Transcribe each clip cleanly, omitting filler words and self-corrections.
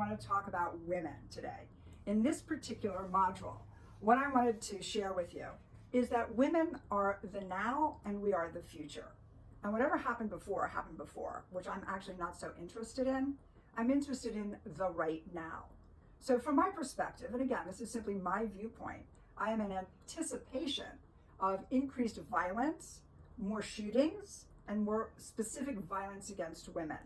want to talk about women today. In this particular module, what I wanted to share with you is that women are the now and we are the future. And whatever happened before, which I'm actually not so interested in. I'm interested in the right now. So from my perspective, and again, this is simply my viewpoint, I am in anticipation of increased violence, more shootings, and more specific violence against women.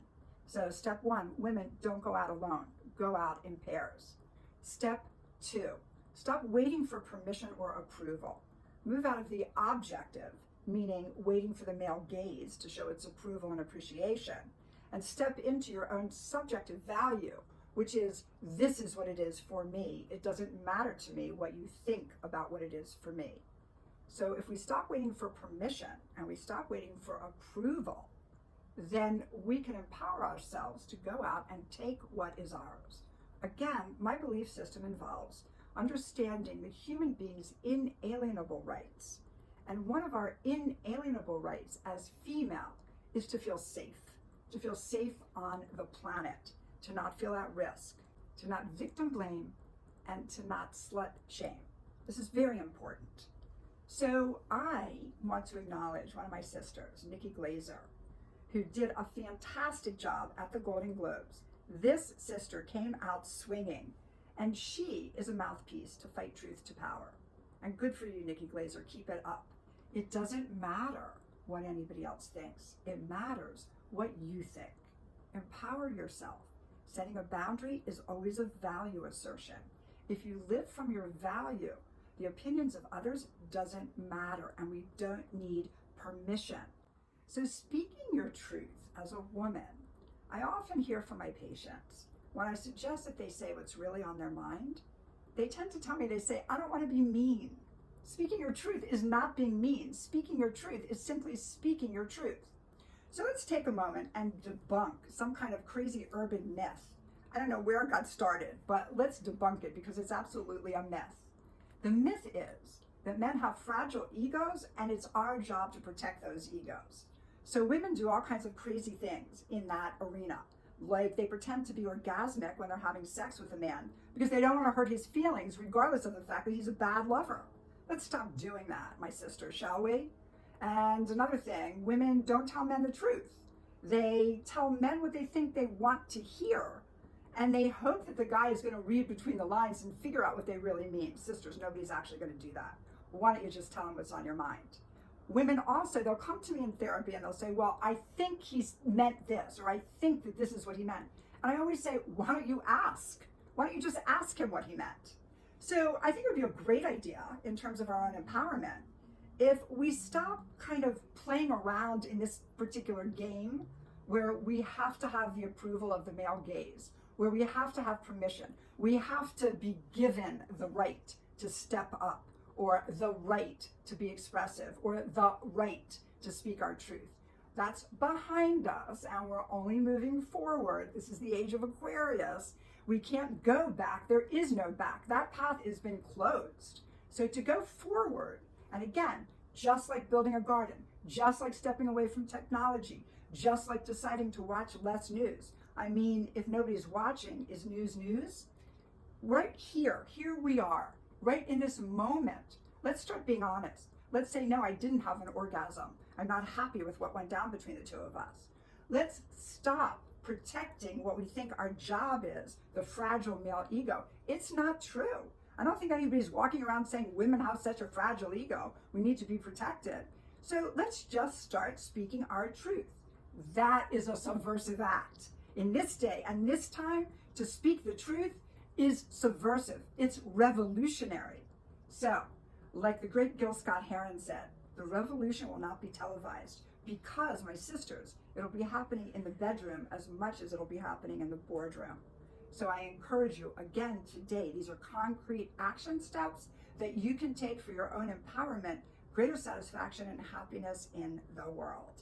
So step one, women don't go out alone, go out in pairs. Step two, stop waiting for permission or approval. Move out of the objective, meaning waiting for the male gaze to show its approval and appreciation, and step into your own subjective value, which is, this is what it is for me. It doesn't matter to me what you think about what it is for me. So if we stop waiting for permission and we stop waiting for approval, then we can empower ourselves to go out and take what is ours. Again, my belief system involves understanding the human being's inalienable rights. And one of our inalienable rights as female is to feel safe on the planet, to not feel at risk, to not victim blame, and to not slut shame. This is very important. So I want to acknowledge one of my sisters, Nikki Glazer, who did a fantastic job at the Golden Globes. This sister came out swinging, and she is a mouthpiece to fight truth to power. And good for you, Nikki Glazer, keep it up. It doesn't matter what anybody else thinks. It matters what you think. Empower yourself. Setting a boundary is always a value assertion. If you live from your value, the opinions of others doesn't matter, and we don't need permission. So speaking your truth as a woman, I often hear from my patients, when I suggest that they say what's really on their mind, they tend to tell me, they say, I don't want to be mean. Speaking your truth is not being mean. Speaking your truth is simply speaking your truth. So let's take a moment and debunk some kind of crazy urban myth. I don't know where it got started, but let's debunk it because it's absolutely a myth. The myth is that men have fragile egos and it's our job to protect those egos. So women do all kinds of crazy things in that arena. Like they pretend to be orgasmic when they're having sex with a man because they don't want to hurt his feelings regardless of the fact that he's a bad lover. Let's stop doing that, my sister, shall we? And another thing, women don't tell men the truth. They tell men what they think they want to hear, and they hope that the guy is going to read between the lines and figure out what they really mean. Sisters, nobody's actually going to do that. Why don't you just tell them what's on your mind? Women also, they'll come to me in therapy and they'll say, well, I think he's meant this, or I think that this is what he meant. And I always say, why don't you ask? Why don't you just ask him what he meant? So I think it would be a great idea in terms of our own empowerment if we stop kind of playing around in this particular game where we have to have the approval of the male gaze, where we have to have permission. We have to be given the right to step up, or the right to be expressive, or the right to speak our truth. That's behind us, and we're only moving forward. This is the age of Aquarius. We can't go back. There is no back. That path has been closed. So to go forward, and again, just like building a garden, just like stepping away from technology, just like deciding to watch less news. I mean, if nobody's watching, is news news? Right here we are, right in this moment. Let's start being honest. Let's say, no, I didn't have an orgasm. I'm not happy with what went down between the two of us. Let's stop protecting what we think our job is, the fragile male ego. It's not true. I don't think anybody's walking around saying women have such a fragile ego. We need to be protected. So let's just start speaking our truth. That is a subversive act. In this day and this time, to speak the truth is subversive. It's revolutionary. So, like the great Gil Scott-Heron said, the revolution will not be televised because, my sisters, it'll be happening in the bedroom as much as it'll be happening in the boardroom. So I encourage you, again, today, these are concrete action steps that you can take for your own empowerment, greater satisfaction, and happiness in the world.